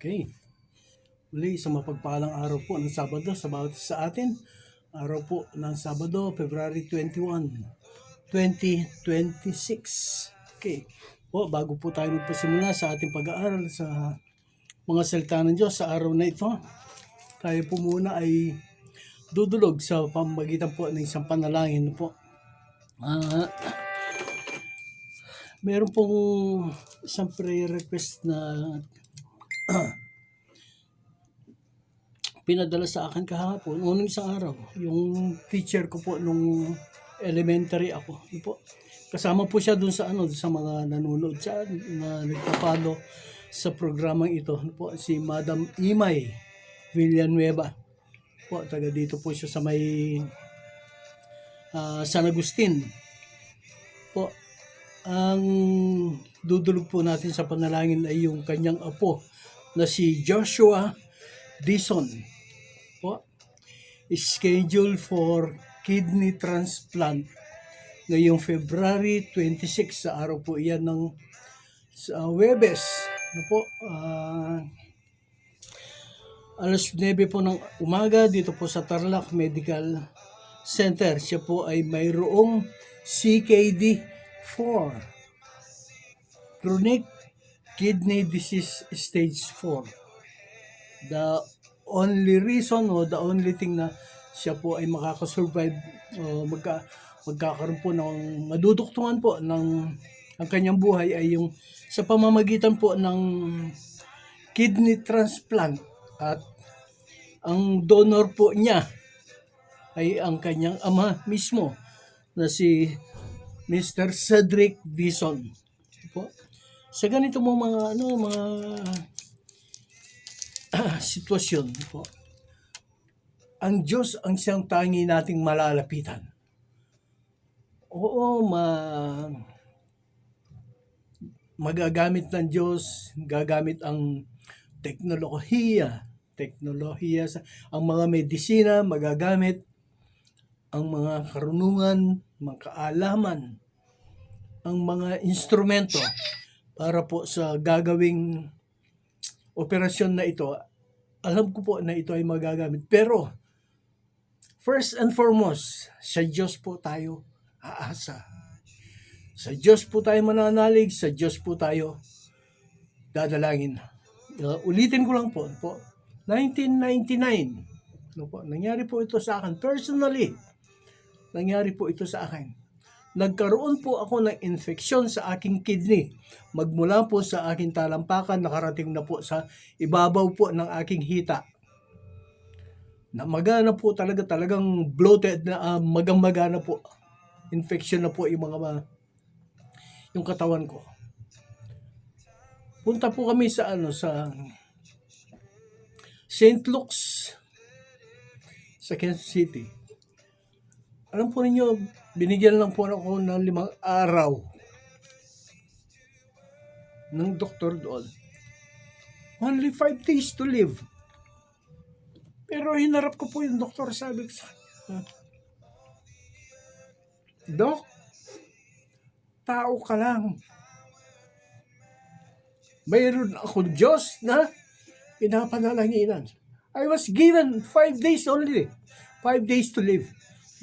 Okay. Muli, isang mapagpalang araw po ng Sabado sa bawat isa sa atin. Araw po ng Sabado, February 21, 2026. Okay. Po, bago po tayo magpasimula sa ating pag-aaral sa mga salita ng Diyos sa araw na ito, tayo po muna ay dudulog sa pamamagitan po ng isang panalangin po. Meron pong isang prayer request na pinadala sa akin kahapon, unang isang araw, yung teacher ko po nung elementary ako. Po. Kasama po siya dun sa sa mga nanonood sa na nagpa-follow sa programang ito. Po, si Madam Imay Villanueva. Po, taga dito po siya sa may San Agustin. Po, ang dudulog po natin sa panalangin ay yung kanyang apo na si Joshua Dison. Po, schedule for kidney transplant ngayong February 26 sa araw po iyan ng Huwebes. Po, alas 9 po ng umaga dito po sa Tarlac Medical Center. Siya po ay mayroong CKD4, chronic kidney disease stage 4. The only reason o the only thing na siya po ay makakasurvive o magkakaroon po ng maduduktungan po ng ang kanyang buhay ay yung sa pamamagitan po ng kidney transplant, at ang donor po niya ay ang kanyang ama mismo na si Mr. Cedric Dison. Po. Sa ganito mo mga sitwasyon po, ang Diyos ang siyang tangi nating malalapitan. Oo, magagamit ng Diyos, gagamit ang teknolohiya ang mga medisina, magagamit ang mga karunungan, mga kaalaman, ang mga instrumento para po sa gagawing operasyon na ito. Alam ko po na ito ay magagamit. Pero, first and foremost, sa Diyos po tayo aasa. Sa Diyos po tayo mananalig, sa Diyos po tayo dadalangin. Ulitin ko lang po, 1999, nangyari po ito sa akin. Personally, nangyari po ito sa akin. Nagkaroon po ako ng infeksyon sa aking kidney. Magmula po sa aking talampakan, nakarating na po sa ibabaw po ng aking hita. Namagana po talagang bloated na magang-magana po. Infection na po yung yung katawan ko. Punta po kami sa sa St. Luke's sa Kansas City. Alam po ninyo, binigyan lang po ako ng 5 araw ng doktor doon. Only 5 days to live. Pero hinarap ko po yung doktor, sabi ko sa kanya, Dok, tao ka lang. Mayroon ako Diyos na pinapanalanginan. I was given 5 days only. 5 days to live.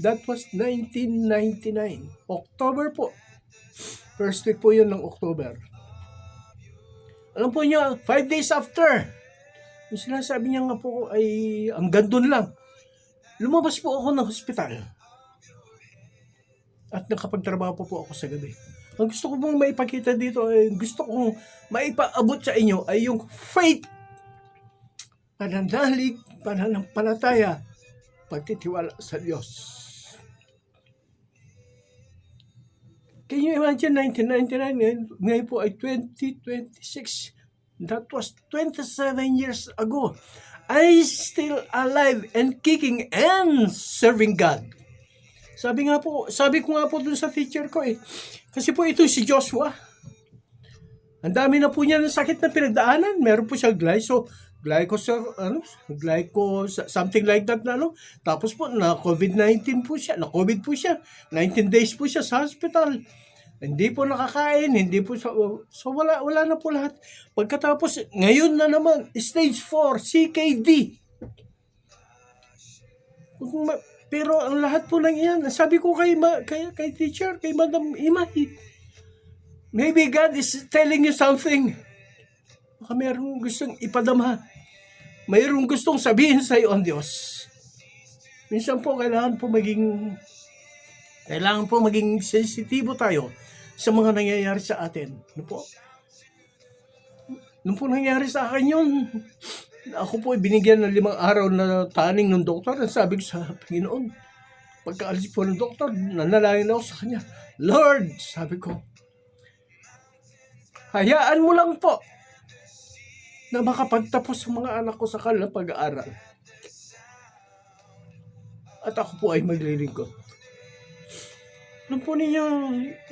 That was 1999. October po. First week po yun ng October. Alam po niyo, 5 days after, yung sinasabi niya nga po ay hanggang doon lang. Lumabas po ako ng hospital. At nakapagtrabaho po ako sa gabi. Ang gusto ko pong maipakita dito ay gusto kong maipaabot sa inyo ay yung faith, pananalig, pananampalataya, pagtitiwala sa Diyos. Can you imagine 1999, ngayon po ay 2026. That was 27 years ago. I still alive and kicking and serving God. Sabi ko nga po dun sa teacher ko kasi po ito si Joshua. Ang dami na po niya ng sakit na pinagdaanan. Meron po siya something like that na Tapos po na COVID-19 po siya. Na COVID po siya. 19 days po siya sa hospital. Hindi po nakakain, hindi po so wala na po lahat. Pagkatapos, ngayon na naman, stage 4, CKD. Pero ang lahat po ng iyan, sabi ko kay teacher, kay Madam Imay, maybe God is telling you something. Baka mayroong gustong ipadama. Mayroong gustong sabihin sa iyo ang Diyos. Minsan po, kailangan po maging sensitibo tayo sa mga nangyayari sa atin. Nung po nangyari sa akin yun, ako po binigyan ng 5 araw na taning ng doktor. Sabi ko sa Panginoon, pagkaalis po ng doktor, nanalangin ako sa kanya. Lord, sabi ko, hayaan mo lang po na makapagtapos sa mga anak ko sa kanilang pag-aaral. At ako po ay maglilingkod. Alam po ninyo,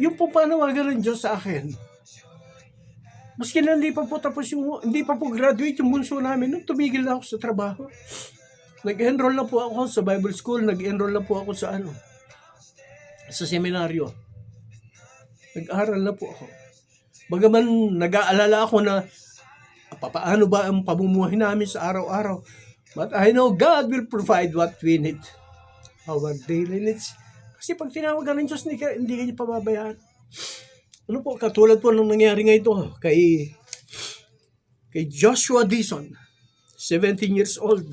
yung po panawagan ng Diyos sa akin, maski na hindi pa po graduate yung bunso namin, nung tumigil na ako sa trabaho. Nag-enroll na po ako sa Bible School, nag-enroll na po ako sa sa seminaryo. Nag-aral na po ako. Bagaman nag-aalala ako na paano ba ang pamumuhay namin sa araw-araw. But I know God will provide what we need. Our daily needs. Kasi pag tinawagan ng Diyos, hindi kanya pababayaan. Ano po, katulad po ng nangyari nga ito kay Joshua Dizon, 17 years old.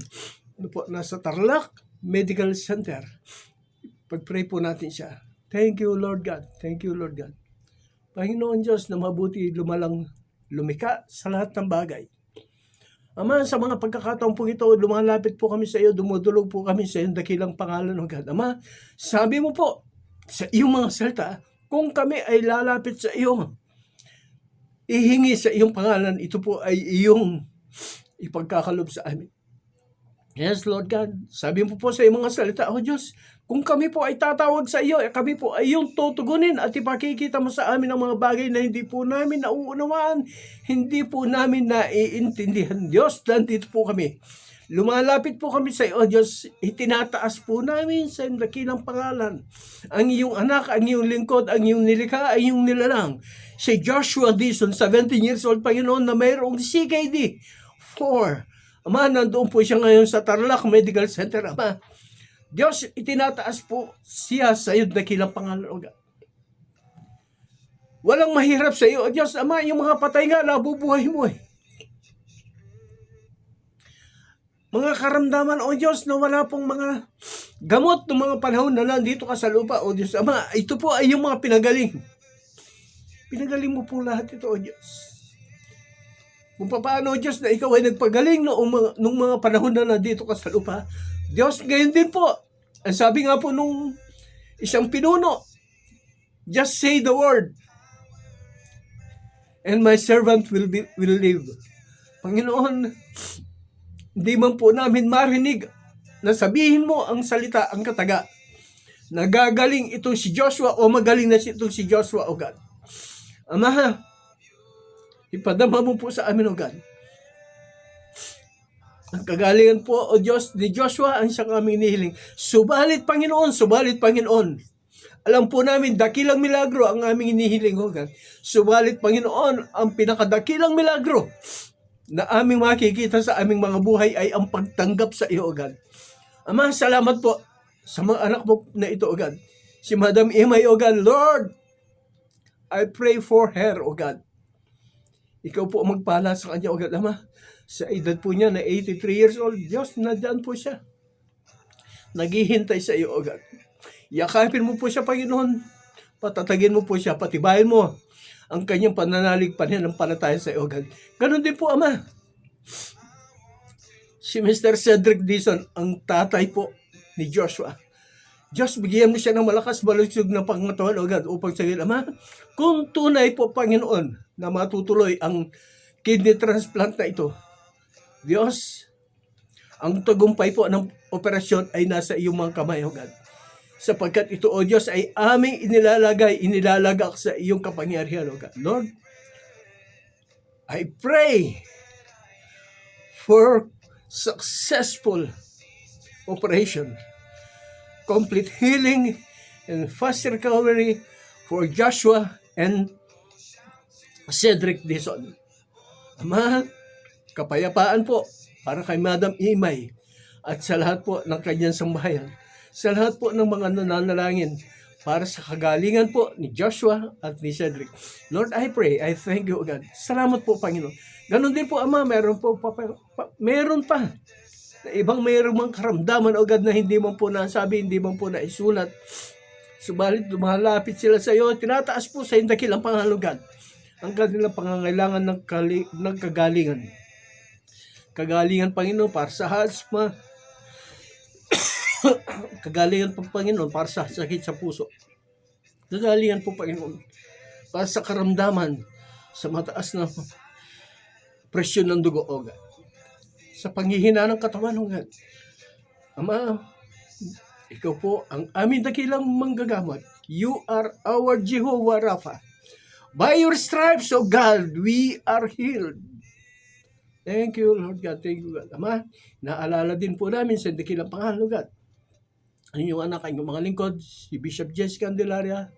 Ano po, nasa Tarlac Medical Center. Pag-pray po natin siya. Thank you, Lord God. Thank you, Lord God. Panginoon Diyos na mabuti lumalang lumika sa lahat ng bagay. Ama, sa mga pagkakataon po ito, lumalapit po kami sa iyo, dumudulog po kami sa iyong dakilang pangalan, O God. Ama, sabi mo po sa iyong mga salita, kung kami ay lalapit sa iyo, ihingi sa iyong pangalan, ito po ay iyong ipagkakalob sa amin. Yes, Lord God. Sabi mo po sa iyong mga salita, O Diyos, kung kami po ay tatawag sa iyo, kami po ay iyong tutugunin at ipakikita mo sa amin ang mga bagay na hindi po namin nauunawaan, hindi po namin naiintindihan. Diyos, nandito po kami. Lumalapit po kami sa iyo, Diyos. Itinataas po namin sa iyong dakilang pangalan ang iyong anak, ang iyong lingkod, ang iyong nilikha, ang iyong nilalang. Si Joshua Dizon, 17 years old, Panginoon, na mayroong CKD 4. Ama, nandoon po siya ngayon sa Tarlac Medical Center, Ama. Diyos, itinataas po siya sa iyong dakilang pangalan, O God. Walang mahirap sa iyo, O Diyos. Ama, yung mga patay nga, nabubuhay mo . Mga karamdaman, O Diyos, na wala pong mga gamot ng mga panahon na nandito ka sa lupa, O Diyos. Ama, ito po ay yung mga pinagaling. Pinagaling mo po lahat ito, O Diyos. Kung paano, O Diyos, na ikaw ay nagpagaling nung mga panahon na nandito ka sa lupa, Diyos, ngayon din po. Ang sabi nga po nung isang pinuno, just say the word, and my servant will live. Panginoon, hindi man po namin marinig na sabihin mo ang salita, ang kataga, nagagaling itong si Joshua o magaling na itong si Joshua, O God. Ama, ipadama mo po sa amin, O God. Ang kagalingan po, O Diyos, ni Joshua ang siyang aming inihiling. Subalit, Panginoon, alam po namin, dakilang milagro ang aming inihiling, O God. Subalit, Panginoon, ang pinakadakilang milagro na aming makikita sa aming mga buhay ay ang pagtanggap sa iyo, O God. Ama, salamat po sa mga anak mo na ito, O God. Si Madam Imay, O God. Lord, I pray for her, O God. Ikaw po magpala sa kanya, O God. Ama, sa edad po niya na 83 years old, Diyos, nadyan po siya. Naghihintay sa iyo, O God. Yakapin mo po siya, Panginoon. Patatagin mo po siya, patibayin mo ang kanyang pananalig pananampalataya sa iyo, O God. Ganon din po, Ama. Si Mr. Cedric Dizon, ang tatay po ni Joshua. Diyos, bigyan mo siya ng malakas balusog ng pangatawan, O God, upang sabihin, Ama, kung tunay po, Panginoon, na matutuloy ang kidney transplant na ito, Diyos, ang tagumpay po ng operasyon ay nasa iyong mga kamay, O God. Sapagkat ito, O Diyos, ay aming inilalagak sa iyong kapangyarihan, O God. Lord, I pray for successful operation, complete healing, and fast recovery for Joshua and Cedric Dizon. Ama, kapayapaan po para kay Madam Imay at sa lahat po ng kanyang sambahayan, sa lahat po ng mga nananalangin para sa kagalingan po ni Joshua at ni Cedric. Lord, I pray, I thank you, God. Salamat po, Panginoon. Ganon din po, Ama, meron pa na ibang mayroong mga karamdaman, o God, na hindi man po nasabi, hindi man po naisulat. Subalit, lumalapit sila sa iyo, tinataas po sa dakilang pangalugan ang kanilang pangangailangan ng kagalingan. Kagalingan, Panginoon, para sa asthma. Kagalingan po, Panginoon, para sa sakit sa puso. Kagalingan po, Panginoon, para sa karamdaman, sa mataas na presyon ng dugo, o God. Sa panghihina ng katawan, o God. Ama, ikaw po ang aming dakilang manggagamot. You are our Jehovah Rapha. By your stripes, O God, we are healed. Thank you, Lord God. Thank you, God. Ama, naalala din po namin sa dakilang pangalan, God. Ang inyong anak, ang inyong mga lingkod, si Bishop Jessica Candelaria,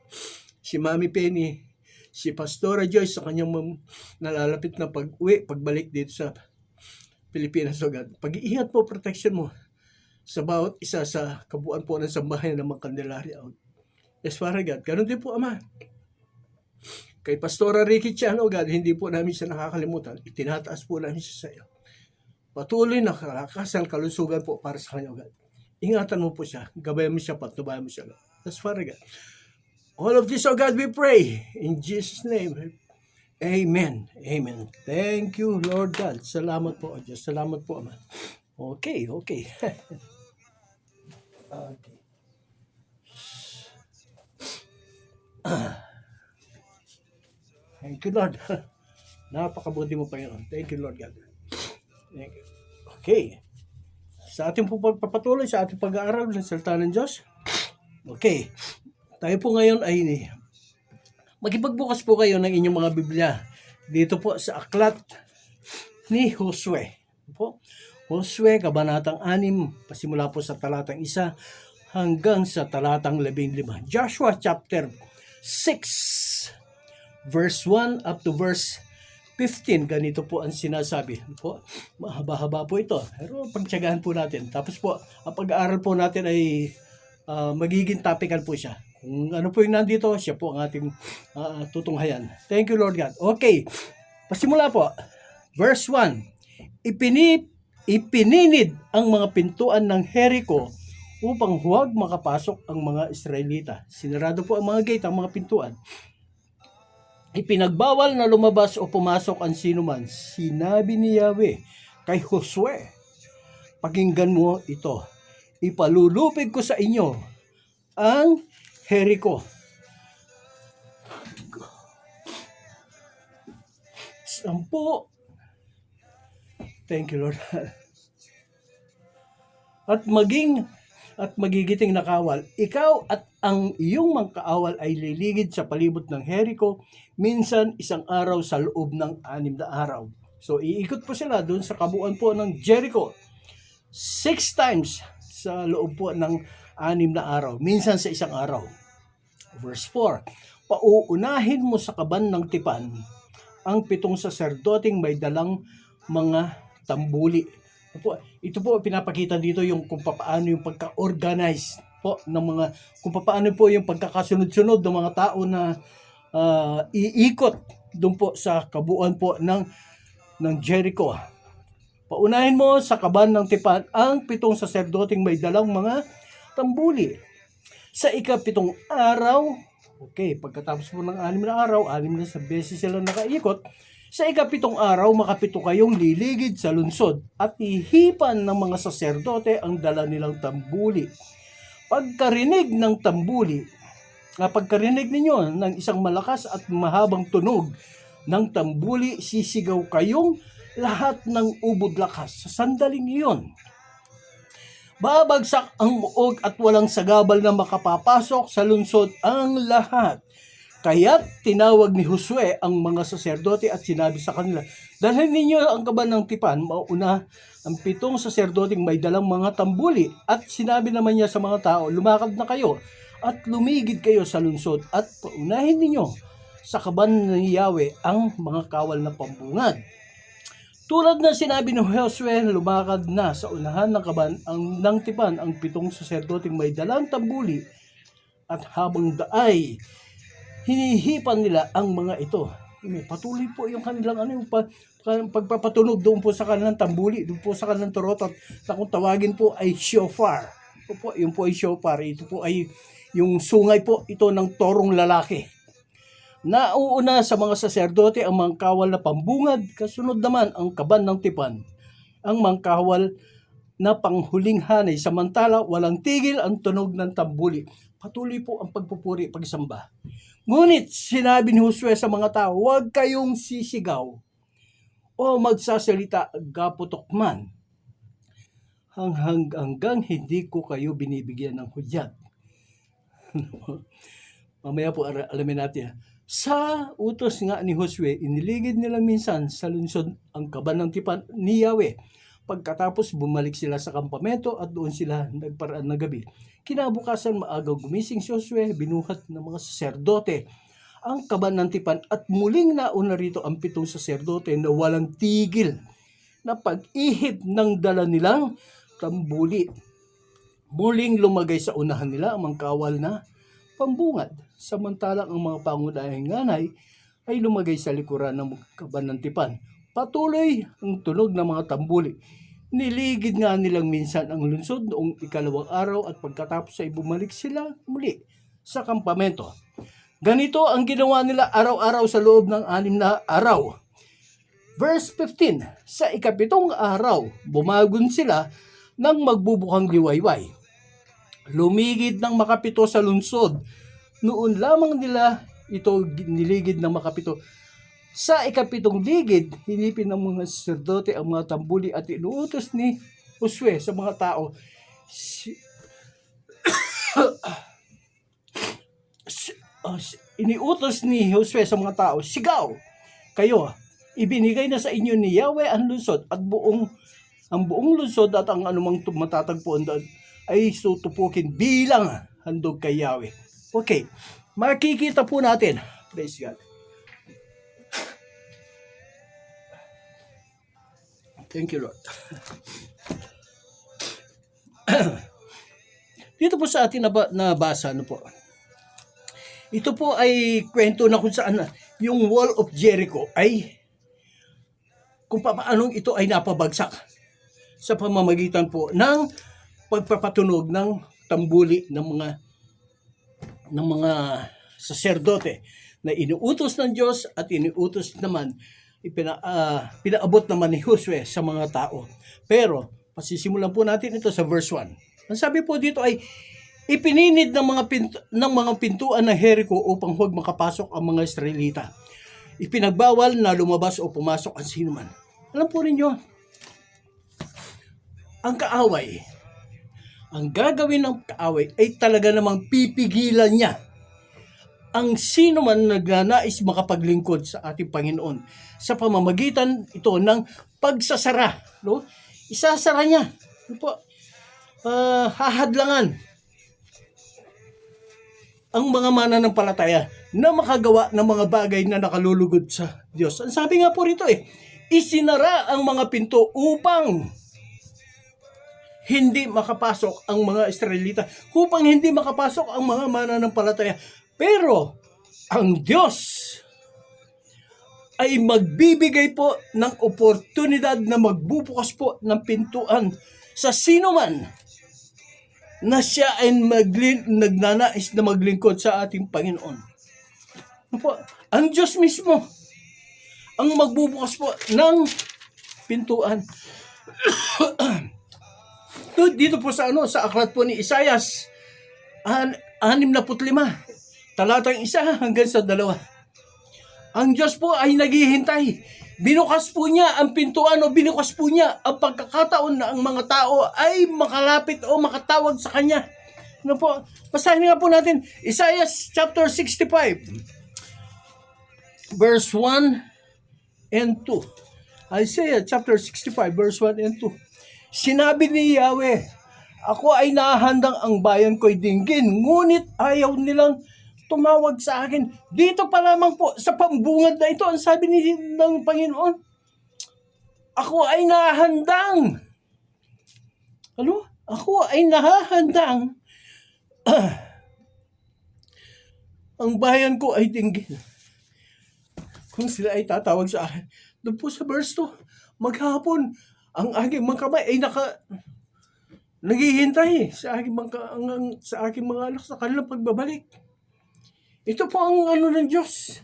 si Mami Penny, si Pastora Joyce sa kanyang nalalapit na pagbalik dito sa Pilipinas, O God. Pag-iingat po, protection mo sa bawat isa sa kabuuan po ng sambahayan ng mga Candelaria. Yes, Father God. Ganun din po, Ama. Kay Pastora Ricky Chan, O God, hindi po namin siya nakakalimutan. Itinataas po namin siya sa iyo. Patuloy na kalakasan, kalusugan po para sa kanya, O God. Ingatan mo po siya. Gabayan mo siya, patnubayan mo siya. That's Father God. All of this, O God, we pray. In Jesus' name. Amen. Amen. Thank you, Lord God. Salamat po, O Diyos. Salamat po, Ama. Okay. Okay. Thank you, Lord. Napakabuti mo, Panginoon. Thank you, Lord God. Thank you. Okay. Sa ating pagpapatuloy, sa ating pag-aaral ng salita ng Diyos. Okay. Tayo po ngayon ay magipagbukas po kayo ng inyong mga Biblia dito po sa aklat ni Josue. Po. Josue, kabanatang 6, pasimula po sa talatang 1 hanggang sa talatang 15. Joshua chapter 6. Verse 1 up to verse 15, ganito po ang sinasabi. Po, mahaba-haba po ito. Pero pagtiyagahan po natin. Tapos po, ang pag-aaral po natin ay magiging topical po siya. Kung ano po yung nandito, siya po ang ating tutunghayan. Thank you, Lord God. Okay, pasimula po. Verse 1. Ipininid ang mga pintuan ng Jericho upang huwag makapasok ang mga Israelita. Sinarado po ang mga gate, ang mga pintuan. Ipinagbawal na lumabas o pumasok ang sinuman. Sinabi ni Yahweh kay Josue, pakinggan mo ito. Ipalulupig ko sa inyo ang Jericho. Sampu. Thank you, Lord. At magigiting na kawal. Ikaw at ang iyong mga kaawal ay liligid sa palibot ng Jericho, minsan isang araw sa loob ng 6 na araw. So, iikot po sila doon sa kabuuan po ng Jericho. 6 times sa loob po ng 6 na araw, minsan sa isang araw. Verse 4, pauunahin mo sa kaban ng tipan ang 7 saserdoting may dalang mga tambuli. Ito po pinapakita dito yung kung paano yung pagka-organize po ng mga, kung paano po yung pagkakasunod-sunod ng mga tao na iikot doon po sa kabuuan po ng Jericho. Paunahin mo sa kaban ng tipan ang 7 saserdoting may dalang mga tambuli. Sa ika-7 araw, okay, pagkatapos po ng 6 na araw, 6 na sa beses sila nakaikot, sa ika-7 araw, makapito kayong liligid sa lungsod at ihipan ng mga saserdote ang dala nilang tambuli. Pagkarinig ng tambuli, pagkarinig ninyo ng isang malakas at mahabang tunog ng tambuli, sisigaw kayong lahat ng ubod lakas. Sa sandaling iyon, babagsak ang muog at walang sagabal na makapapasok sa lungsod ang lahat. Kaya't tinawag ni Josue ang mga saserdote at sinabi sa kanila, dalhin ninyo ang kaban ng tipan, mauna ang 7 saserdoting may dalang mga tambuli. At sinabi naman niya sa mga tao, lumakad na kayo at lumigid kayo sa lungsod at paunahin ninyo sa kaban ni Yahweh ang mga kawal na pambungad. Tulad na sinabi ni Josue, lumakad na sa unahan ng kaban ng tipan ang 7 saserdoting may dalang tambuli, at habang daay, hinihipan nila ang mga ito. Patuloy po yung kanilang pagpapatunog doon po sa kanilang tambuli, doon po sa kanilang torotot, na kung tawagin po ay shofar. Yun po ay shofar. Ito po ay yung sungay po ito ng torong lalaki. Nauuna sa mga saserdote ang mangkawal na pambungad, kasunod naman ang kaban ng tipan, ang mangkawal na panghuling hanay, samantala walang tigil ang tunog ng tambuli. Patuloy po ang pagpupuri, pagsamba. Ngunit sinabi ni Josue sa mga tao, huwag kayong sisigaw o magsasalita gaputok man hanggang hindi ko kayo binibigyan ng hudyat. Mamaya po alamin natin. Sa utos nga ni Josue, iniligid nila minsan sa lungsod ang kaban ng tipan ni Yahweh. Pagkatapos bumalik sila sa kampamento at doon sila nagparaan na gabi. Kinabukasan maagang gumising si Josue, binuhat ng mga saserdote ang kaban ng tipan at muling nauna rito ang 7 saserdote na walang tigil na pag-ihip ng dala nilang tambuli. Muling lumagay sa unahan nila ang mangkawal na pambungad, samantalang ang mga pangunahing nganay ay lumagay sa likuran ng kaban ng tipan. Patuloy ang tunog ng mga tambuli. Niligid nga nilang minsan ang lungsod noong 2 araw at pagkatapos ay bumalik sila muli sa kampamento. Ganito ang ginawa nila araw-araw sa loob ng 6 na araw. Verse 15, sa 7 araw, bumagon sila ng magbubukang liwayway. Lumigid ng makapito sa lungsod. Noon lamang nila ito niligid ng makapito. Sa 7 ligid, hinipin ng mga saserdote ang mga tambuli at inuutos ni Josue sa mga tao. Iniutos ni Josue sa mga tao, sigaw kayo, ibinigay na sa inyo ni Yahweh ang lungsod at ang buong lungsod at ang anumang matatagpuan doon ay sutupukin bilang handog kay Yahweh. Okay, makikita po natin. Praise God. Thank you, Lord. Dito po sa atin nabasa, ano po? Ito po ay kwento na kung saan yung Wall of Jericho ay kung paano ito ay napabagsak sa pamamagitan po ng pagpapatunog ng tambuli ng mga saserdote na inuutos ng Diyos at inuutos naman pinaabot naman ni Josue sa mga tao. Pero pasisimulan po natin ito sa verse 1. Ang sabi po dito ay ipininid ng mga pintuan ng Jericho upang huwag makapasok ang mga Israelita. Ipinagbawal na lumabas o pumasok ang sinuman. Alam po ninyo, ang kaaway, ang gagawin ng kaaway ay talaga namang pipigilan niya ang sino man nagnanais makapaglingkod sa ating Panginoon sa pamamagitan ito ng pagsasara. No? Isasara niya. Ano po? Hahadlangan ang mga mananampalataya na makagawa ng mga bagay na nakalulugod sa Diyos. Ang sabi nga po rito isinara ang mga pinto upang hindi makapasok ang mga Israelita, upang hindi makapasok ang mga mananampalataya. Pero ang Diyos ay magbibigay po ng oportunidad na magbubukas po ng pintuan sa sino man na siya ay nagnanais na maglingkod sa ating Panginoon. Ang Diyos mismo ang magbubukas po ng pintuan. Dito po sa aklat po ni Isaias 65, talatang 1 hanggang sa 2. Ang Diyos po ay naghihintay. Binukas po niya ang pintuan o binukas po niya ang pagkakataon na ang mga tao ay makalapit o makatawag sa Kanya. Ano po? Basahin nga po natin Isaiah chapter 65 verse 1 and 2. Isaiah chapter 65 verse 1 and 2. Sinabi ni Yahweh, ako ay nahahandang ang bayan ko'y dinggin, ngunit ayaw nilang tumawag sa akin. Dito pa lamang po sa pambungad na ito, ang sabi ng Panginoon, ako ay nahahandang. Ano? Ako ay nahahandang. Ang bayan ko ay dinggin. Kung sila ay tatawag sa akin. Doon po sa verse 2, maghapon, ang aking mga kamay ay naghihintay sa aking mga anak sa kanilang pagbabalik. Ito po ang ano ng Diyos.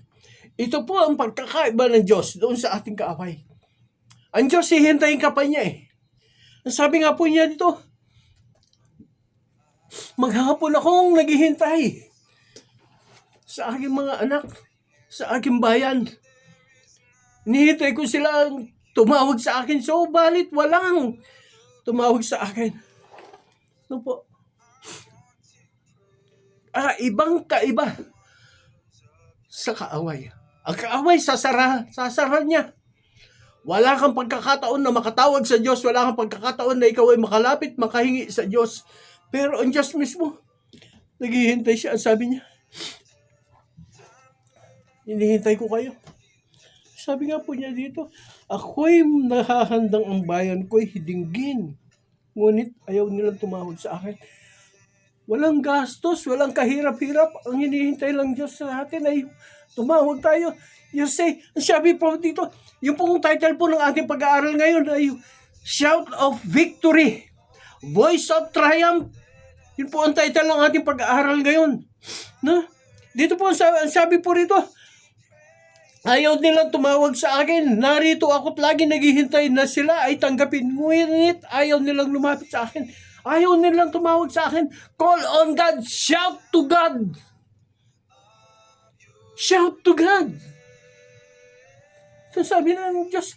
Ito po ang pagkakaiba ng Diyos doon sa ating kaaway. Ang Diyos, hihintayin ka pa niya eh. Ang sabi nga po niya dito, maghapon akong naghihintay sa aking mga anak, sa aking bayan. Nihintay ko sila tumawag sa akin. So, balit walang tumawag sa akin. Ano po? Ibang kaiba sa kaaway. Ang kaaway, sasara niya. Wala kang pagkakataon na makatawag sa Diyos. Wala kang pagkakataon na ikaw ay makalapit, makahingi sa Diyos. Pero ang Diyos mismo, naghihintay siya. Ang sabi niya, hinihintay ko kayo. Sabi nga po niya dito, ako'y nahahandang ang bayan ko'y hidinggin. Ngunit ayaw nilang tumawag sa akin. Walang gastos, walang kahirap-hirap. Ang hinihintay lang Diyos sa atin ay tumawag tayo. You say, sabi po dito, yung pong title po ng ating pag-aaral ngayon ay Shout of Victory, Voice of Triumph. Yun po ang title ng ating pag-aaral ngayon. No? Dito po, ang sabi po rito, ayaw nilang tumawag sa akin. Narito ako't lagi naghihintay na sila ay tanggapin. Ngunit ayaw nilang lumapit sa akin. Ayaw nilang tumawag sa akin. Call on God. Shout to God. Shout to God. So sabi ng Diyos,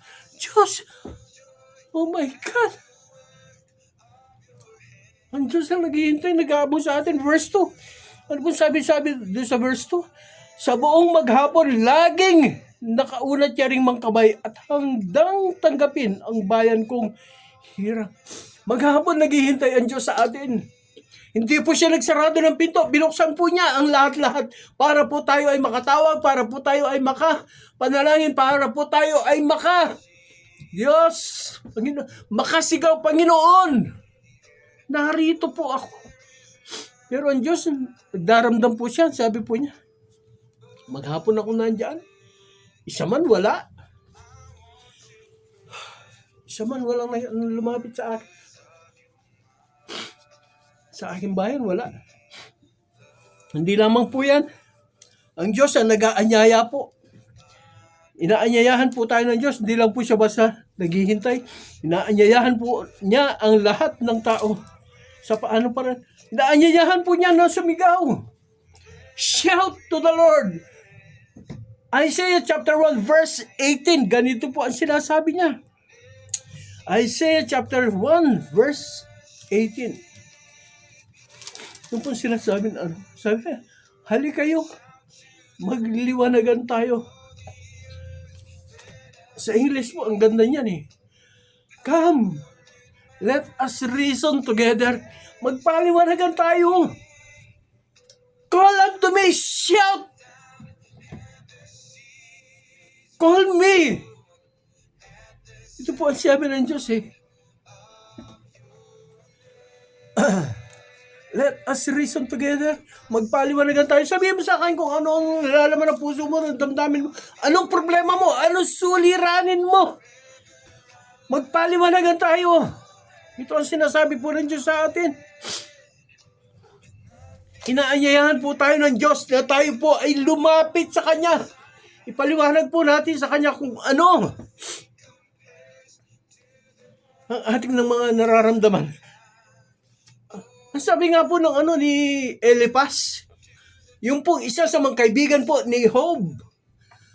oh my God. Ang Diyos ang naghihintay, nag-aabang sa atin. Verse 2. Ano po sabi doon sa verse 2? Sa buong maghapon, laging nakaunat niya ring mangkabay at hanggang tanggapin ang bayan kong hirap. Maghapon naghihintay ang Diyos sa atin. Hindi po siya nagsarado ng pinto. Binuksan po niya ang lahat-lahat para po tayo ay makatawag, para po tayo ay makapanalangin, para po tayo ay Diyos, makasigaw, Panginoon. Narito po ako. Pero ang Diyos, nagdaramdam po siya. Sabi po niya, maghapon ako nandyan. Isa man wala. Isa man walang lumapit sa akin. Sa aking bayan, wala. Hindi lamang po yan. Ang Diyos ang nag-aanyaya po. Inaanyayahan po tayo ng Diyos. Hindi lang po siya basta naghihintay. Inaanyayahan po niya ang lahat ng tao. Sa paano pa rin. Inaanyayahan po niya na sumigaw. Shout to the Lord. Isaiah chapter 1 verse 18. Ganito po ang sinasabi niya. Isaiah chapter 1 verse 18. Yung po sinasabi na sabi niya, hali kayo, magliwanagan tayo. Sa English po, ang ganda niyan eh. Come, let us reason together. Magpaliwanagan tayo. Call unto me, shout. Call me. Ito po ang sabi ng Diyos eh. Let us reason together. Magpaliwanagan tayo. Sabihin mo sa akin kung ano ang nalalaman ng puso mo, ng damdamin mo. Anong problema mo? Anong suliranin mo? Magpaliwanagan tayo. Ito ang sinasabi po ng Diyos sa atin. Inaanyayahan po tayo ng Diyos na tayo po ay lumapit sa Kanya. Ipaliwanag po natin sa Kanya kung ano ang ating ng mga nararamdaman. Ang sabi nga po ng ni Eliphaz, yung pong isa sa mga kaibigan po ni Job,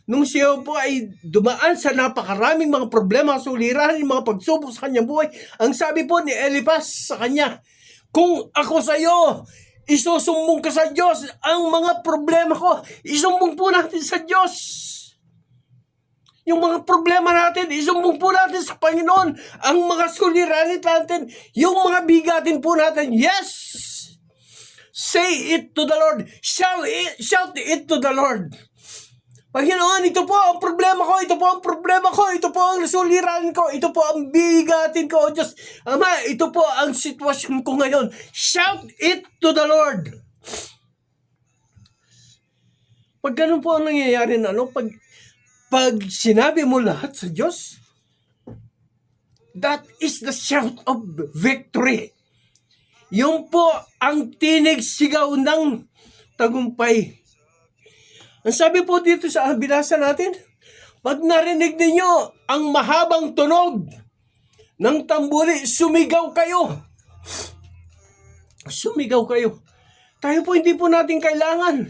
nung siya po ay dumaan sa napakaraming mga problema, suliranin, mga pagsubok sa kanyang buhay, ang sabi po ni Eliphaz sa kanya, kung ako sa iyo, isusumbong ka sa Diyos, ang mga problema ko, isumbong po natin sa Diyos. Yung mga problema natin, isumbong po natin sa Panginoon. Ang mga suliranin natin, yung mga bigatin po natin, yes! Say it to the Lord. Shout it to the Lord. Panginoon, ito po ang problema ko, ito po ang problema ko, ito po ang suliranin ko, ito po ang bigatin ko, Diyos. Ama, ito po ang sitwasyon ko ngayon. Shout it to the Lord. Pag ganun po ang nangyayari na, pag sinabi mo lahat sa Diyos, that is the shout of victory. Yung po ang tinig sigaw ng tagumpay. Ang sabi po dito sa binasa natin, pag narinig ninyo ang mahabang tunog ng tamburi, sumigaw kayo. Sumigaw kayo. Tayo po hindi po natin kailangan.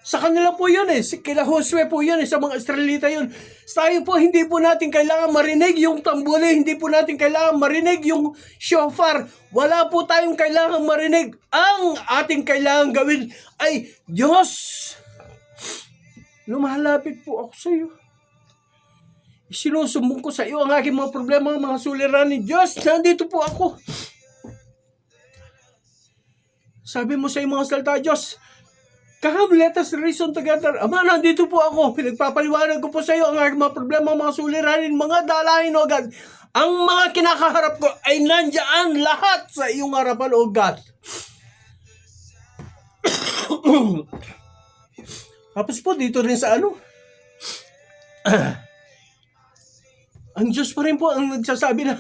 Sa kanila po yun kila Josue po yun sa mga Israelita yun. Tayo po hindi po natin kailangan marinig yung tambuli, hindi po natin kailangan marinig yung shofar. Wala po tayong kailangan marinig. Ang ating kailangan gawin ay, Diyos, lumalapit po ako sa iyo. Sinusumbong ko sa iyo ang aking mga problema, mga suliranin. Diyos, nandito po ako. Sabi mo sa iyong mga salita, Diyos, come, let us reason together. Ama, nandito po ako. Pinagpapaliwanag ko po sa iyo ang aking mga problema, mga suliranin, mga dalahin, O God. Ang mga kinakaharap ko ay nandiyan lahat sa iyong harapan, O God. Tapos po dito rin sa ang Diyos pa rin po ang nagsasabi na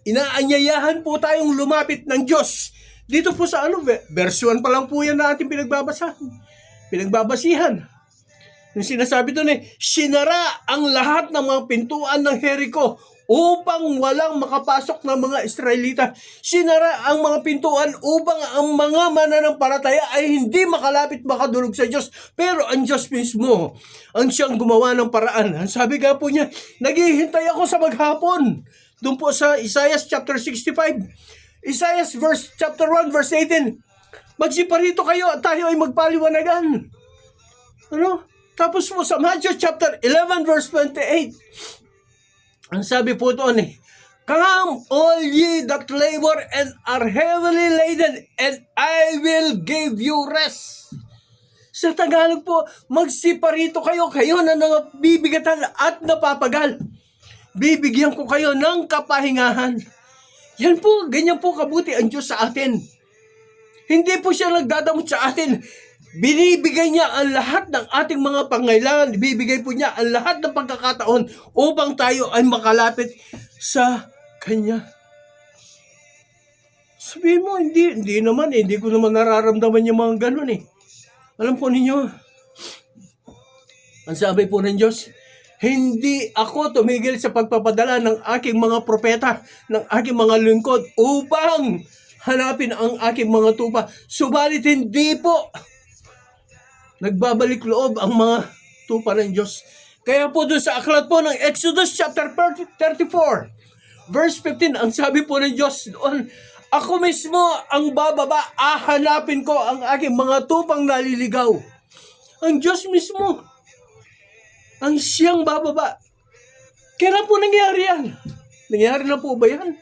inaanyayahan po tayong lumapit ng Diyos. Dito po sa verse 1 pa lang po yan na ating pinagbabasihan. Yung sinasabi doon sinara ang lahat ng mga pintuan ng Jericho upang walang makapasok ng mga Israelita. Sinara ang mga pintuan upang ang mga mananampalataya ay hindi makalapit makadulog sa Diyos. Pero ang Diyos mismo ang siyang gumawa ng paraan. Ang sabi nga po niya, naghihintay ako sa maghapon. Doon po sa Isaiah chapter 65. Isaiah chapter 1 verse 18. Magsiparito kayo at tayo ay magpaliwanagan. Tapos po sa Matthew chapter 11 verse 28. Ang sabi po doon come all ye that labor and are heavily laden, and I will give you rest. Sa Tagalog po, magsiparito kayo na nabibigatan at napapagal. Bibigyan ko kayo ng kapahingahan. Yan po, ganyan po kabuti ang Diyos sa atin. Hindi po siya nagdadamot sa atin. Binibigay niya ang lahat ng ating mga pangailangan. Bibigay po niya ang lahat ng pagkakataon upang tayo ay makalapit sa Kanya. Sabihin mo, hindi naman hindi ko naman nararamdaman yung mga ganun Alam po ninyo, ang sabi po ng Diyos, hindi ako tumigil sa pagpapadala ng aking mga propeta, ng aking mga lingkod upang hanapin ang aking mga tupa. Subalit hindi po nagbabalik loob ang mga tupa ng Diyos. Kaya po doon sa aklat po ng Exodus chapter 34, verse 15, ang sabi po ng Diyos doon, ako mismo ang bababa, hanapin ko ang aking mga tupang naliligaw. Ang Diyos mismo ang siyang bababa. Kailan po nangyari yan? Nangyari na po ba yan?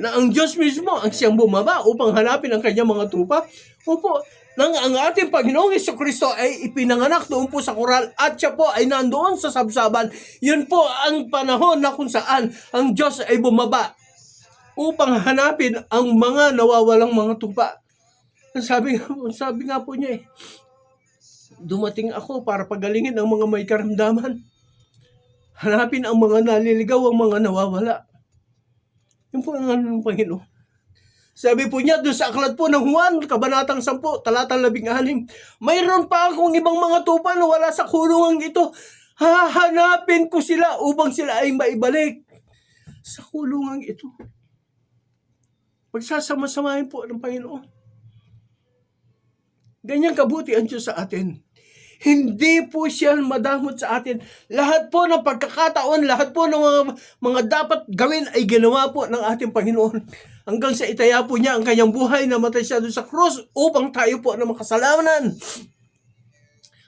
Na ang Diyos mismo ang siyang bumaba upang hanapin ang kanyang mga tupa? Opo, nang ang ating Panginoong Jesucristo ay ipinanganak doon po sa koral at siya po ay nandoon sa sabsaban, yun po ang panahon na kung saan ang Diyos ay bumaba upang hanapin ang mga nawawalang mga tupa. Sabi nga po niya dumating ako para pagalingin ang mga may karamdaman. Hanapin ang mga naliligaw, ang mga nawawala. Yun po ang ng Panginoon. Sabi po niya doon sa aklat po ng Juan, kabanatang 10, talatang 16, mayroon pa akong ibang mga tupa na wala sa kulungan ito. Hahanapin ko sila upang sila ay maibalik sa kulungan ito. Pagsasama-samahin po ng Panginoon. Ganyan kabuti ang Diyos sa atin. Hindi po siya madamot sa atin. Lahat po ng pagkakataon, lahat po ng mga dapat gawin ay ginawa po ng ating Panginoon. Hanggang sa itaya po niya ang kanyang buhay, namatay siya doon sa krus upang tayo po na makasalanan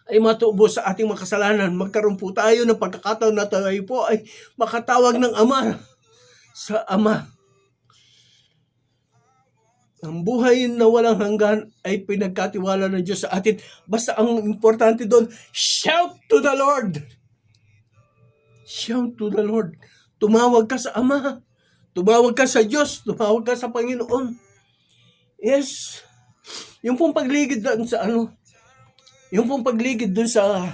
ay matubo sa ating makasalanan. Magkaroon po tayo ng pagkakataon na tayo po ay makatawag ng Ama sa Ama. Ang buhay na walang hanggan ay pinagkatiwala ng Diyos sa atin. Basta ang importante doon, shout to the Lord. Shout to the Lord. Tumawag ka sa Ama. Tumawag ka sa Diyos. Tumawag ka sa Panginoon. Yes. Yung pong pagligid doon sa yung pong pagligid doon sa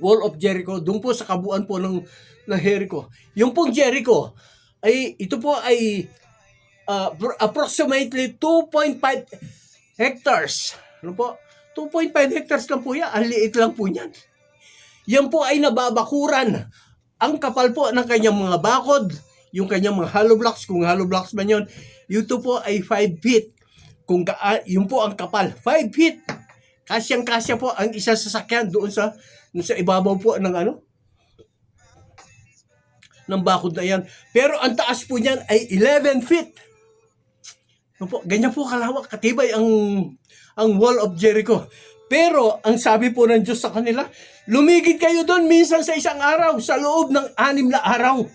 Wall of Jericho, doon po sa kabuuan po ng Jericho. Yung pong Jericho, ito po ay approximately 2.5 hectares. Ano po? 2.5 hectares lang po yan. Ang liit lang po niyan. Yan po ay nababakuran. Ang kapal po ng kanyang mga bakod, yung kanyang mga hollow blocks, kung hollow blocks man yun, ito po ay 5 feet. Yun po ang kapal. 5 feet. Kasyang-kasya po ang isa sasakyan doon sa ibabaw po ng ng bakod na yan. Pero ang taas po niyan ay 11 feet. Ganyan po kalawak, katibay ang Wall of Jericho. Pero ang sabi po ng Diyos sa kanila, lumigid kayo doon minsan sa isang araw, sa loob ng 6 na araw.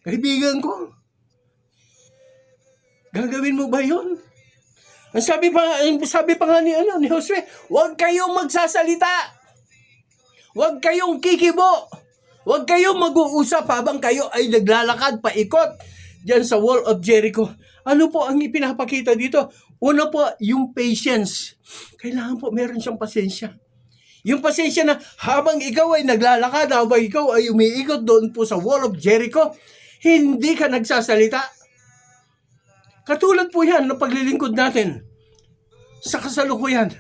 Kaibigan ko, gagawin mo ba yun? Ang sabi pa nga ni Josue, huwag kayong magsasalita. Huwag kayong kikibo. Huwag kayong mag-uusap habang kayo ay naglalakad paikot diyan sa Wall of Jericho. Ano po ang ipinapakita dito? Una po, yung patience. Kailangan po meron siyang pasensya. Yung pasensya na habang ikaw ay naglalakad, habang ikaw ay umiikot doon po sa Wall of Jericho, hindi ka nagsasalita. Katulad po yan ng paglilingkod natin sa kasalukuyan.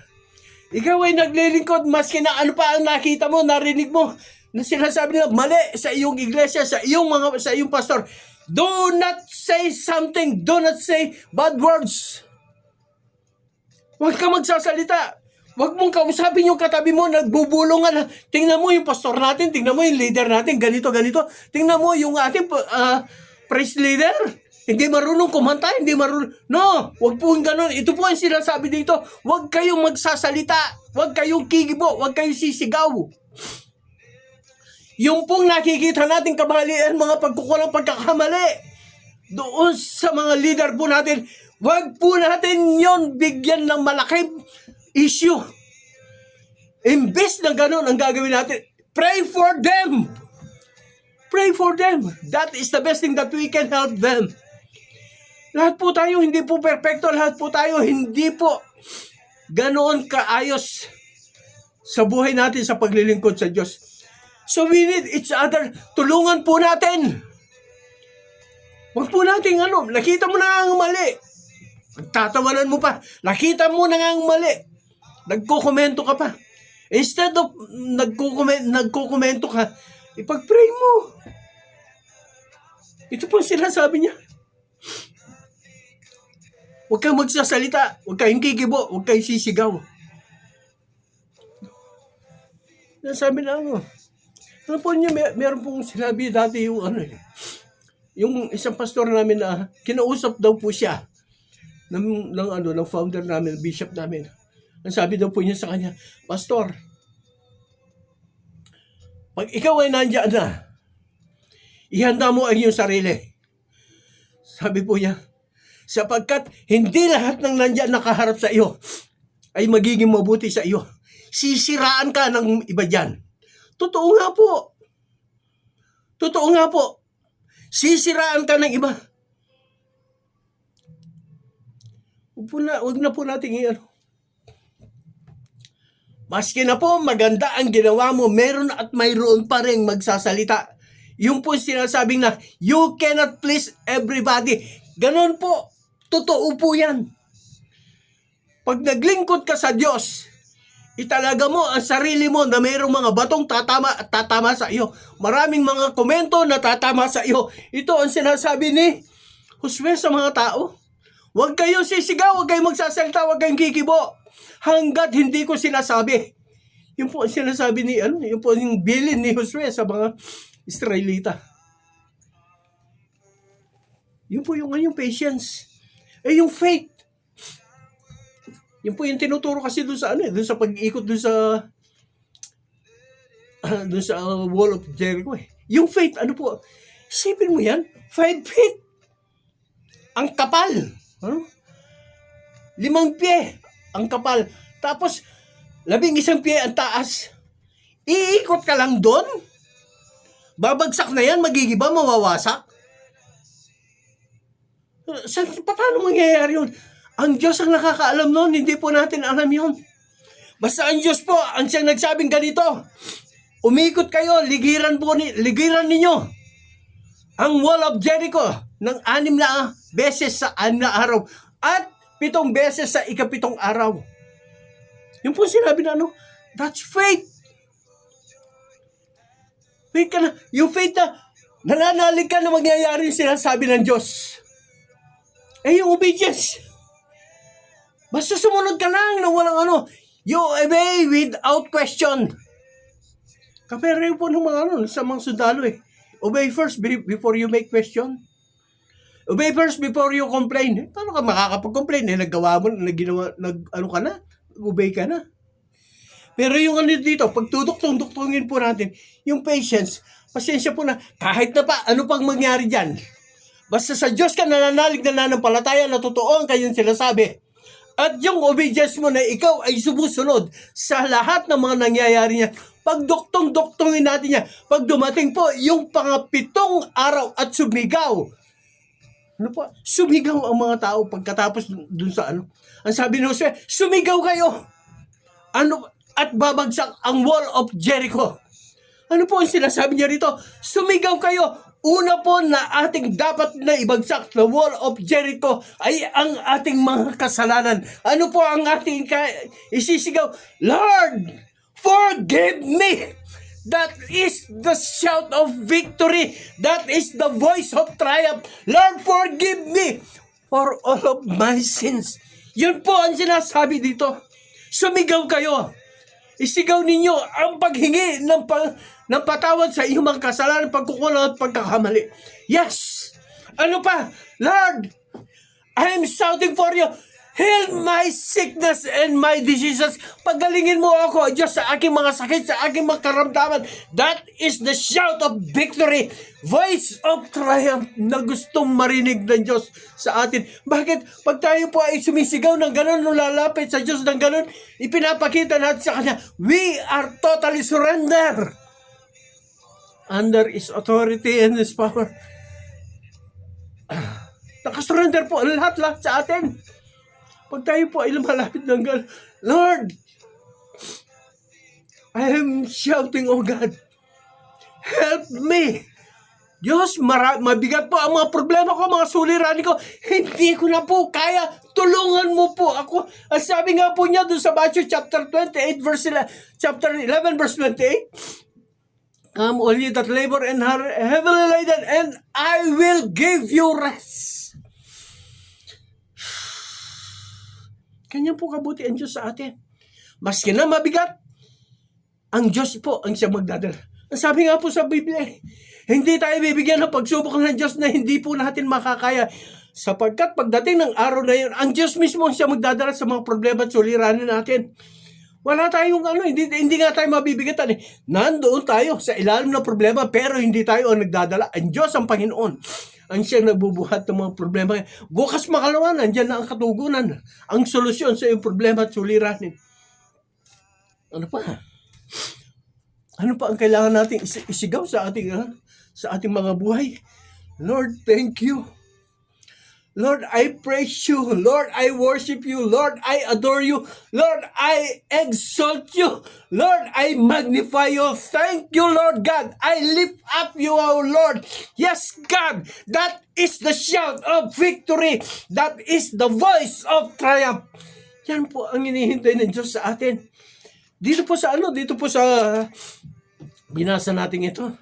Ikaw ay naglilingkod, maski na ano pa ang nakita mo, narinig mo, na sinasabi nila, mali sa iyong iglesia, sa iyong pastor. Do not say something. Do not say bad words. Huwag ka magsasalita. Huwag mong kausapin yung katabi mo, nagbubulungan. Tingnan mo yung pastor natin, tingnan mo yung leader natin, ganito. Tingnan mo yung ating praise leader. Hindi marunong kumanta, hindi marunong. No, huwag po yung ganun. Ito po ang sinasabi dito. Huwag kayong magsasalita. Huwag kayong kikibo. Huwag kayong sisigaw. Yung pong nakikita natin kamalian, mga pagkukulang pagkakamali, doon sa mga leader po natin, wag po natin yon bigyan ng malaking issue. Imbes na ganun ang gagawin natin, pray for them. Pray for them. That is the best thing that we can help them. Lahat po tayo hindi po perfecto, lahat po tayo hindi po ganoon kaayos sa buhay natin sa paglilingkod sa Diyos. So we need each other. Tulungan po natin. Huwag po natin nakita mo na ang mali. Tatawanan mo pa. Nakita mo na ang mali. Nagkukomento ka pa. Instead of nagkukomento ka, ipag-pray mo. Ito po sinasabi niya. Huwag kang magsasalita. Huwag kayong kikibo. Huwag kayong sisigaw. Sabi na ano po niya, meron pong sinabi dati yung isang pastor namin na kinausap daw po siya ng founder namin, bishop namin. Ang sabi daw po niya sa kanya, Pastor, pag ikaw ay nandiyan na, ihanda mo ang iyong sarili. Sabi po niya, sapagkat hindi lahat ng nandiyan nakaharap sa iyo ay magiging mabuti sa iyo. Sisiraan ka ng iba dyan. Totoo nga po. Totoo nga po. Sisiraan ka ng iba. Huwag na po natin Maski na po maganda ang ginawa mo, meron at mayroon pa rin magsasalita. Yung po sinasabing na, you cannot please everybody. Ganon po. Totoo po yan. Pag naglingkod ka sa Diyos, italaga mo ang sarili mo na mayroong mga batong tatama sa iyo. Maraming mga komento na tatama sa iyo. Ito ang sinasabi ni Josue sa mga tao. Huwag kayong sisigaw, huwag kayong magsasalita, huwag kayong kikibo. Hanggat hindi ko sinasabi. Yun po ang sinasabi yun po yung bilin ni Josue sa mga Israelita. Yun po yung patience. Yung faith. Yun po yung tinuturo kasi doon sa doon sa pag-ikot doon sa Wall of Jericho. Yung faith, po? Isipin mo yan, 5 feet. Ang kapal. Ano? 5 pie. Ang kapal. Tapos, 11 pie ang taas. Iikot ka lang doon? Babagsak na yan, magigiba, mawawasak? Paano mangyayari yun? Ang Diyos ang nakakaalam noon, hindi po natin alam yun. Basta ang Diyos po, ang siyang nagsabing ganito, umikot kayo, ligiran ninyo ang wall of Jericho ng 6 na beses sa 6 na araw at 7 beses sa ika-7 araw. Yung po sinabi na that's faith. Faith ka na. Yung faith na nananalig ka na mangyayari yung sinasabi ng Diyos. Yung obedience. Basta sumunod ka lang na walang you obey without question. Kapere po ng mga sa mga sundalo Obey first before you make question. Obey first before you complain. Paano ka makakapag-complain? Naggawa mo, ka na? Obey ka na. Pero yung dito, pag tuduktong-duktongin po natin, yung patience, pasensya po na, kahit na pa, ano pang mangyari dyan? Basta sa Diyos ka nananalig na nanampalataya na totoo ang kanyang sinasabi. At yung obedience mo na ikaw ay sumusunod sa lahat ng mga nangyayari niya. Pag duktong-duktongin natin niya, pag dumating po yung 7 araw at sumigaw. Sumigaw ang mga tao pagkatapos dun sa Ang sabi ni Jose, sumigaw kayo. At babagsak ang wall of Jericho. Ano po ang sinasabi niya rito? Sumigaw kayo. Una po na ating dapat na ibagsak na wall of Jericho ay ang ating mga kasalanan. Ano po ang ating isisigaw? Lord, forgive me! That is the shout of victory. That is the voice of triumph. Lord, forgive me for all of my sins. Yun po ang sinasabi dito. Sumigaw kayo. Isigaw ninyo ang paghingi ng patawad sa iyong mga kasalanan, pagkukulang at pagkakamali. Yes! Ano pa? Lord, I am shouting for you. Heal my sickness and my diseases. Pagalingin mo ako, Diyos, sa aking mga sakit, sa aking mga karamdaman. That is the shout of victory. Voice of triumph na gustong marinig ng Diyos sa atin. Bakit? Pag tayo po ay sumisigaw ng gano'n, lalapit sa Diyos ng gano'n, ipinapakita natin sa Kanya, we are totally surrender under His authority and His power. Nakasurrender po ang lahat sa atin. Pag tayo po ay lumalapit ng gano'n, Lord, I am shouting, oh God, help me. Diyos, mabigat po ang mga problema ko, mga suliranin ko. Hindi ko na po kaya. Tulungan mo po ako. Ang sabi nga po niya doon sa Matthew chapter 28, chapter 11, verse 28, come all ye that labor and are heavily laden, and I will give you rest. Kanya po kabuti ang Diyos sa atin. Maski na mabigat, ang Diyos po ang siyang magdadala. Ang sabi nga po sa Biblia, hindi tayo bibigyan ng pagsubok ng Diyos na hindi po natin makakaya. Sapagkat pagdating ng araw na yun, ang Diyos mismo ang siyang magdadala sa mga problema at suliranin natin. Wala tayong hindi nga tayo mabibigatan. Nandoon tayo sa ilalim ng problema, pero hindi tayo ang nagdadala. Ang Diyos ang Panginoon ang siyang nagbubuhat ng mga problema. Bukas makalawa, nandiyan na ang katugunan, ang solusyon sa iyong problema at suliranin. Ano pa? Ano pa ang kailangan natin isigaw sa ating mga buhay? Lord, thank you. Lord, I praise you. Lord, I worship you. Lord, I adore you. Lord, I exalt you. Lord, I magnify you. Thank you, Lord God. I lift up you, our Lord. Yes, God, that is the shout of victory. That is the voice of triumph. Yan po ang hinihintay ng Diyos sa atin. Dito po sa binasa natin ito.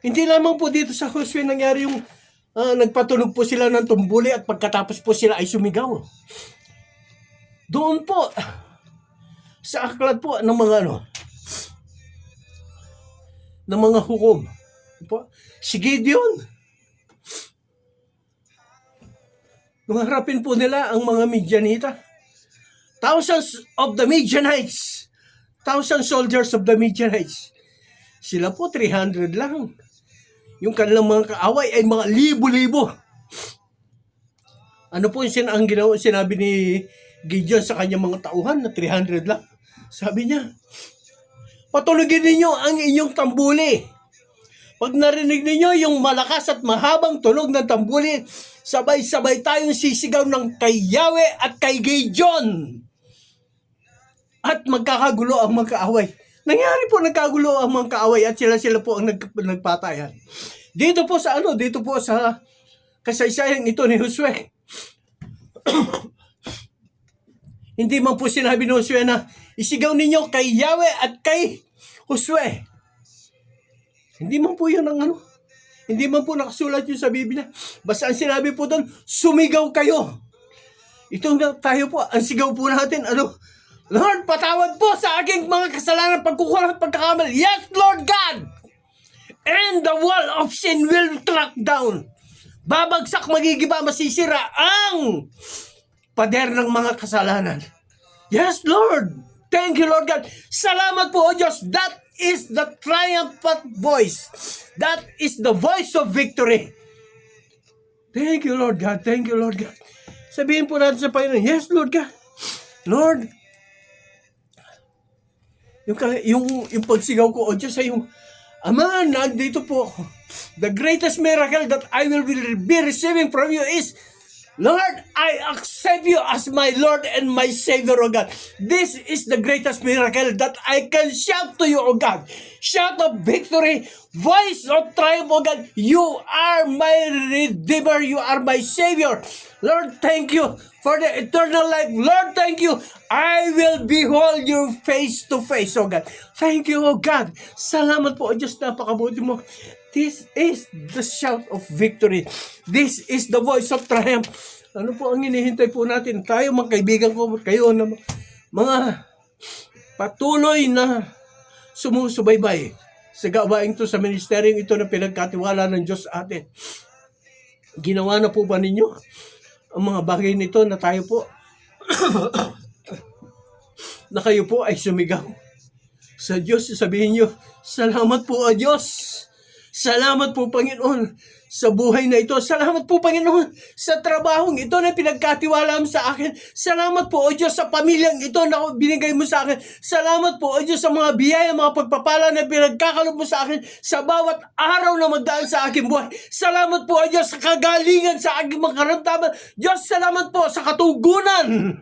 Hindi lamang po dito sa Josue nangyari yung nagpatunog po sila ng tumbuli at pagkatapos po sila ay sumigaw. Doon po, sa aklat po ng mga ng mga hukom. Si Gideon, harapin po nila ang mga Midianita. Thousands of the Midianites. 1,000 soldiers of the Midianites. Sila po 300 lang. Yung kanilang mga kaaway ay mga libo-libo. Ano po yung sinabi ni Gideon sa kanyang mga tauhan na 300 lang? Sabi niya, patulugin ninyo ang inyong tambuli. Pag narinig ninyo yung malakas at mahabang tunog ng tambuli, sabay-sabay tayong sisigaw ng kay Yahweh at kay Gideon. At magkakagulo ang magkaaway. Nangyari po, nagkagulo ang mga kaaway at sila po ang nagpatayan. Dito po sa kasaysayang ito ni Josue. Hindi man po sinabi ni Josue na isigaw ninyo kay Yahweh at kay Josue. Hindi man po yun hindi man po nakasulat yun sa Biblia. Basta ang sinabi po doon, sumigaw kayo. Ito na tayo po, ang sigaw po natin, Lord, patawad po sa aking mga kasalanan, pagkukulang at pagkakamali. Yes, Lord God! And the wall of sin will track down. Babagsak, magigiba, masisira ang pader ng mga kasalanan. Yes, Lord! Thank you, Lord God. Salamat po, O Diyos. That is the triumphant voice. That is the voice of victory. Thank you, Lord God. Thank you, Lord God. Sabihin po natin sa Panginoon, yes, Lord God. Lord, yung pagsigaw ko, O Diyos, ay yung, Ama, nandito po ako. The greatest miracle that I will be receiving from you is, Lord, I accept you as my Lord and my Savior, O God. This is the greatest miracle that I can shout to you, O God. Shout of victory, voice of triumph, O God. You are my Redeemer. You are my Savior. Lord, thank you for the eternal life. Lord, thank you. I will behold you face to face, O God. Thank you, O God. Salamat po, O Diyos, napakabuti mo. This is the shout of victory. This is the voice of triumph. Ano po ang hinihintay po natin? Tayo, mga kaibigan ko, kayo na mga patuloy na sumusubaybay sa gawain to, sa ministeryong ito na pinagkatiwala ng Diyos atin. Ginawa na po ba ninyo ang mga bagay nito na tayo po na kayo po ay sumigaw sa Diyos? Sabihin nyo, salamat po, O Diyos. Salamat po, Panginoon, sa buhay na ito. Salamat po, Panginoon, sa trabahong ito na pinagkatiwala mo sa akin. Salamat po, O Diyos, sa pamilyang ito na binigay mo sa akin. Salamat po, O Diyos, sa mga biyaya, mga pagpapala na pinagkakalob mo sa akin sa bawat araw na magdaan sa aking buhay. Salamat po, O Diyos, sa kagalingan sa aking mga karamdaman. Diyos, salamat po sa katugunan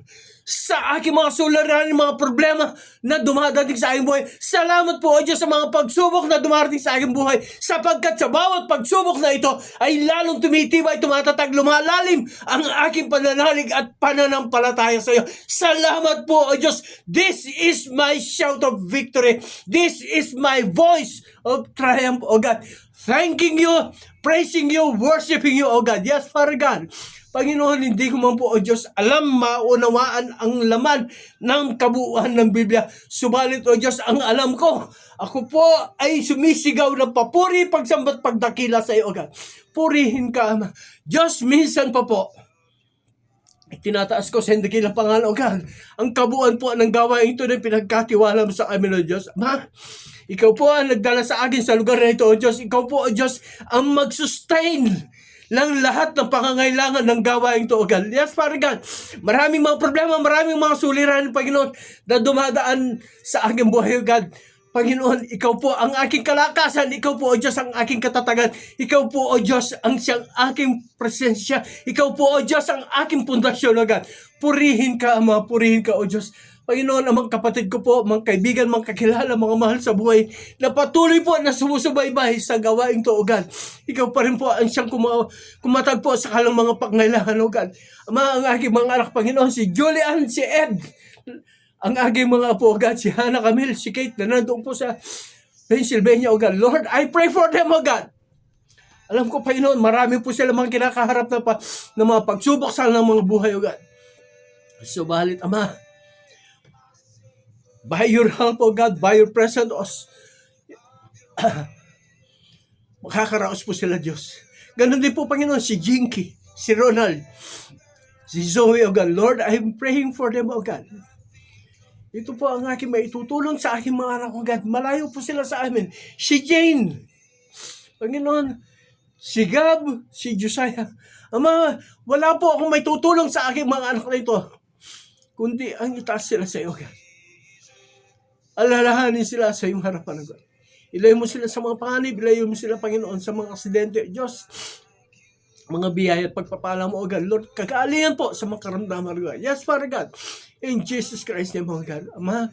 sa aking mga suliranin, mga problema na dumadating sa aking buhay. Salamat po, O Diyos, sa mga pagsubok na dumarating sa aking buhay, sapagkat sa bawat pagsubok na ito ay lalong tumitibay, tumatatag, lumalalim ang aking pananalig at pananampalataya sa iyo. Salamat po, O Diyos. This is my shout of victory. This is my voice of triumph, O God. Thanking you, praising you, worshiping you, O God. Yes, Father God. Panginoon, hindi ko man po, O Diyos, maunawaan ang laman ng kabuuan ng Biblia. Subalit, O Diyos, ang alam ko, ako po ay sumisigaw ng papuri, pagsambat, pagdakila sa iyo, O God. Purihin ka, Ama. Diyos, minsan pa po, tinataas ko sa hindi kilang pangalan, O God, ang kabuuan po ng gawain ito na pinagkatiwala mo sa amin, O Diyos. Ama, ikaw po ang nagdala sa akin sa lugar na ito, O Diyos. Ikaw po, O Diyos, ang mag-sustain lang lahat ng pangangailangan ng gawain ito, O God. Yes, Father God. Maraming mga problema, maraming mga suliranin, Panginoon, na dumadaan sa aking buhay, O God. Panginoon, ikaw po ang aking kalakasan. Ikaw po, O Diyos, ang aking katatagan. Ikaw po, O Diyos, ang siyang aking presensya. Ikaw po, O Diyos, ang aking pundasyon, O God. Purihin ka, Ama. Purihin ka, O Diyos. Panginoon, ang mga kapatid ko po, mga kaibigan, mga kakilala, mga mahal sa buhay, na patuloy po na sumusubaybay sa gawain to, O God. Ikaw pa rin po ang siyang kumatag po sa kalang mga pangailangan, O God. Ang aking mga anak, Panginoon, si Julian, si Ed, ang aking mga apo, O God, si Hannah Camille, si Kate, na nandoon po sa Pennsylvania, O God. Lord, I pray for them, O God. Alam ko, Panginoon, marami po sila mga kinakaharap na mga pagsubok sa ng mga buhay, O God. Subalit, Ama, by your help, O God, by your presence, makakaraos po sila, Diyos. Ganon din po, Panginoon, si Jinky, si Ronald, si Zoe, O God. Lord, I'm praying for them, O God. Ito po ang aking maitutulong sa aking mga anak, O God. Malayo po sila sa amin. Si Jane, Panginoon, si Gab, si Josiah, Ama, wala po akong may tutulong sa aking mga anak na ito, kundi ang itaas sila sa iyo, God. Alalahanin sila sa iyong harapan, God. Ilayo mo sila sa mga panganib, ilayo mo sila, Panginoon, sa mga aksidente, Diyos. Mga biyaya at pagpapala mo, O God. Lord, kagalingan po sa mga karamdaman, God. Yes, Father God. In Jesus Christ name, O God. Ama,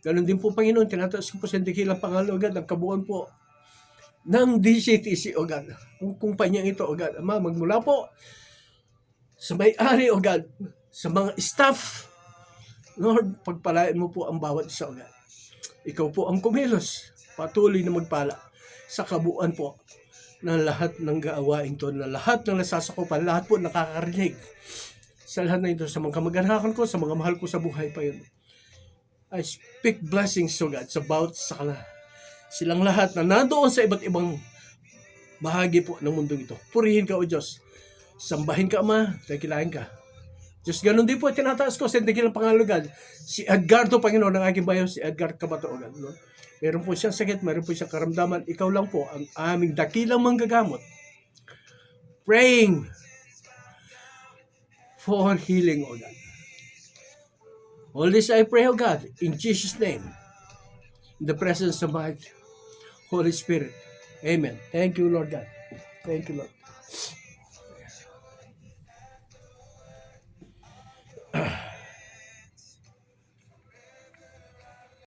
ganun din po, Panginoon, tinataas ko po sa dakilang pangalan, O God, ang kabuuan po ng DCTC, O God. Ang kumpanyang ito, O God. Ama, magmula po sa may-ari, O God, sa mga staff, Lord, pagpalain mo po ang bawat isa, O God. Ikaw po ang kumilos, patuloy na magpala sa kabuuan po ng lahat ng gawain to, na lahat ng nasasakupan, lahat po nakakarinig sa lahat na ito, sa mga kamag-anakan ko, sa mga mahal ko sa buhay pa yun. I speak blessings, O God, sa bawat sa kanila. Silang lahat na nandoon sa iba't ibang bahagi po ng mundong ito. Purihin ka, O Diyos. Sambahin ka, Ama. Dakilain ka. Diyos, ganun din po, tinataas ko sa dakilang pangalan, si Edgardo, Panginoon, ng aking bayo, si Edgar Cabato, God. No? Meron po siyang sakit, meron po siyang karamdaman. Ikaw lang po ang aming dakilang manggagamot. Praying for healing, O God. All this I pray, O God, in Jesus' name, in the presence of my Holy Spirit. Amen. Thank you, Lord God. Thank you, Lord.